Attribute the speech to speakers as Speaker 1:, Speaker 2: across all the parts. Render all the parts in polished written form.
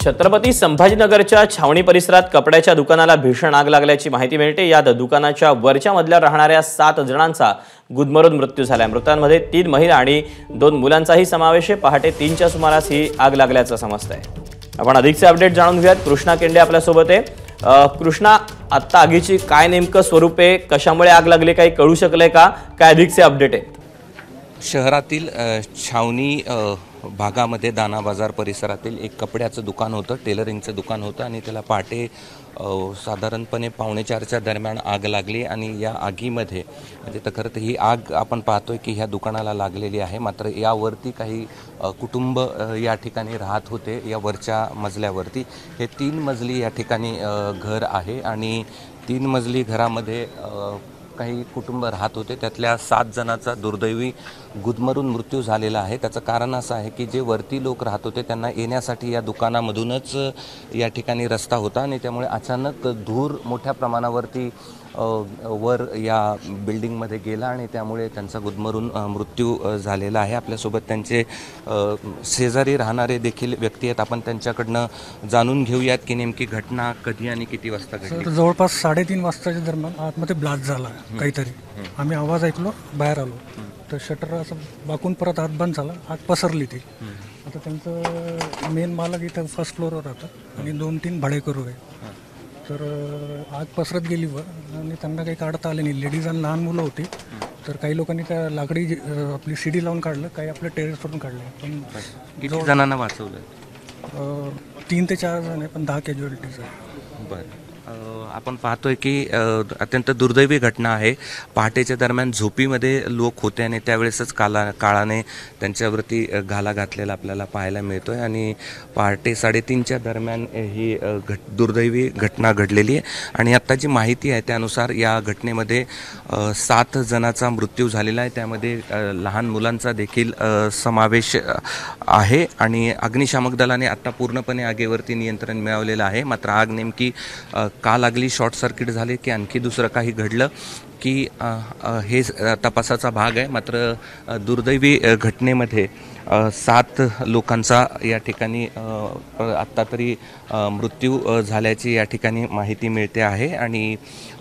Speaker 1: छत्रपती संभाजीनगरच्या छावणी परिसरात कपड्याच्या दुकानाला भीषण आग लागल्याची माहिती मिळते। यात दुकानाच्या वरच्या मजल्यावर राहणाऱ्या 7 जणांचा गुदमरून मृत्यू झाला। मृतांमध्ये 3 महिला आणि 2 मुलांचाही समावेश आहे। पहाटे 3च्या सुमारास ही आग लागल्याचं समजतंय। आपण अधिकचे अपडेट जाणून घेऊयात। कृष्णा केंडे आपल्या सोबत आहे। कृष्णा, आता आगीची काय नेमकं स्वरूप आहे, कशामुळे आग लागली काही कळू शकले का? काय अधिकचे अपडेट आहेत?
Speaker 2: शहरातील छावणी भागामध्ये दाना बाजार परिसरातील एक कपड्याचं दुकान होतं, टेलरिंगचं दुकान होतं आणि त्याला पहाटे साधारणपणे 4:45च्या दरम्यान आग लागली आणि या आगीमध्ये म्हणजे तर खरं तर ही आग आपण पाहतोय की ह्या दुकानाला लागलेली आहे। मात्र यावरती काही कुटुंब या ठिकाणी राहत होते। या वरच्या मजल्यावरती हे 3 मजली या ठिकाणी घर आहे आणि 3 मजली घरामध्ये काही कुटुंब राहत होते। त्यातल्या 7 जणांचा दुर्दैवी गुदमरून मृत्यू झालेला आहे। त्याचं कारण असं आहे की जे वरती लोक राहत होते त्यांना येण्यासाठी या दुकानामधूनच या ठिकाणी रस्ता होता आणि त्यामुळे अचानक धूर मोठ्या प्रमाणावरती वर या बिल्डिंगमध्ये गेला आणि त्यामुळे त्यांचा गुदमरून मृत्यू झालेला आहे। आपल्यासोबत त्यांचे शेजारी राहणारे देखील व्यक्ती आहेत। आपण त्यांच्याकडनं जाणून घेऊयात की नेमकी घटना कधी आणि किती वाजता घडली।
Speaker 3: जवळपास 3:30 वाजताच्या दरम्यान आतमध्ये ब्लास्ट झाला काहीतरी। आम्ही आवाज ऐकलो, बाहेर आलो तर शटर असं बाकून परत आत बंद झाला, आत पसरली ती। आता त्यांचं मेन मालक इथं फर्स्ट फ्लोअरवर राहतात आणि 2-3 भाडेकरू आहे। तर आग पसरत गेली वर आणि त्यांना काही काढता आले नाही। लेडीज आणि लहान मुलं होती। तर काही लोकांनी त्या लाकडी आपली शिडी लावून काढलं, काही आपल्या टेरेसवरून काढलं। पण
Speaker 2: किती जणांना वाचवलं?
Speaker 3: 3 ते 4 जण आहे, पण 10 कॅज्युअलिटीज आहे।
Speaker 2: बरं, आपण पाहतोय की अत्यंत दुर्दैवी घटना आहे। पहाटेच्या दरम्यान झोपीमध्ये लोक होते आणि त्यावेळेसच काळाने त्यांच्यावरती घाला घातलेला आपल्याला पाहायला मिळतोय आणि पहाटे 3:30च्या दरम्यान ही दुर्दैवी घटना घडलेली आहे। आणि आत्ता जी माहिती आहे त्यानुसार या घटनेमध्ये 7 जणांचा मृत्यू झालेला आहे। त्यामध्ये लहान मुलांचा देखील समावेश आहे आणि अग्निशामक दलाने आत्ता पूर्णपणे आगीवरती नियंत्रण मिळवलेलं आहे। मात्र आग नेमकी का लागली, शॉर्ट सर्किट झाले की आणखी दुसरं काही घडलं की हे तपासाचा भाग आहे। मात्र दुर्दैवी घटनेमध्ये 7 लोकांचा या ठिकाणी आत्ता तरी मृत्यू झाल्याची या ठिकाणी माहिती मिळते आहे आणि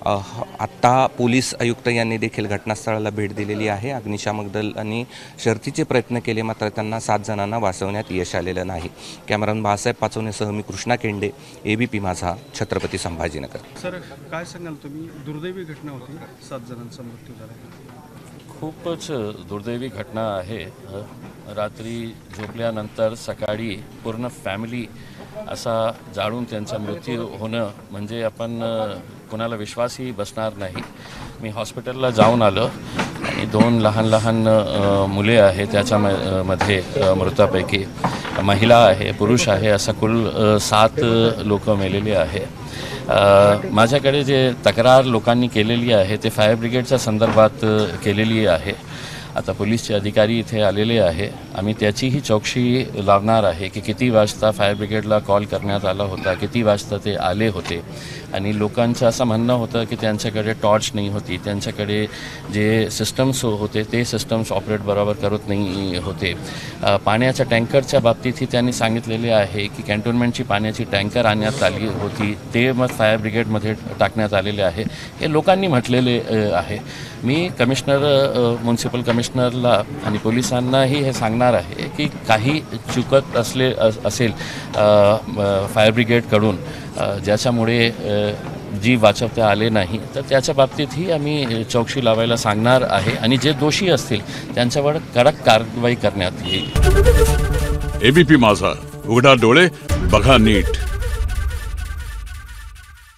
Speaker 2: आत्ता पोलीस आयुक्त यांनी देखील घटनास्थळाला भेट दिलेली आहे। अग्निशामक दलांनी शर्थीचे प्रयत्न केले मात्र त्यांना 7 जणांना वाचवण्यात यश आलेलं नाही। कॅमेरामन बाळासाहेब पाचवणेसह मी कृष्णा केंडे, ABP माझा, छत्रपती संभाजीनगर।
Speaker 4: सर, काय सांगाल तुम्ही? दुर्दैवी घटना होती, 7 जणांचा मृत्यू झाला।
Speaker 5: खूपच दुर्दैवी घटना आहे। रात्री झोपल्यानंतर सकाळी पूर्ण फॅमिली असा जाळून त्यांचा मृत्यू होणं म्हणजे आपण कोणाला विश्वासही बसणार नाही। मी हॉस्पिटलला जाऊन आलो आणि 2 लहान मुले आहे, त्याच्यामध्ये मृतापैकी महिला आहे, पुरुष आहे, असा कुल 7 लोक मेलेले आहे। माझ्याकडे जे तक्रार लोकांनी केलेली आहे ते फायर ब्रिगेडच्या संदर्भात केलेली आहे। आता पोलीसचे अधिकारी इथे आलेले आहे। आम्ही त्याचीही चौकशी लावणार आहे की किती वाजता फायर ब्रिगेडला कॉल करण्यात आला होता, किती वाजता ते आले होते आणि लोकांचं असं म्हणणं होतं की त्यांच्याकडे टॉर्च नाही होती, त्यांच्याकडे जे सिस्टम्स होते ते सिस्टम्स ऑपरेट बरोबर करत नाही होते। पाण्याच्या टँकरच्या बाबतीतही त्यांनी सांगितलेले आहे की कॅन्टोन्मेंटची पाण्याची टँकर आणण्यात आली होती, ते मग फायर ब्रिगेडमध्ये टाकण्यात आलेले आहे, हे लोकांनी म्हटलेले आहे। मी म्युन्सिपल कमिशनरला आणि पोलिसांनाही हे सांगणार आहे की काही चुकत असेल फायर ब्रिगेडकडून ज्याच्यामुळे जीव वाचवता आले नाही तर त्याच्या बाबतीतही आम्ही चौकशी लावायला सांगणार आहे आणि जे दोषी असतील त्यांच्यावर कडक कारवाई करण्यात येईल।
Speaker 6: ABP माझा, उघडा डोळे बघा नीट।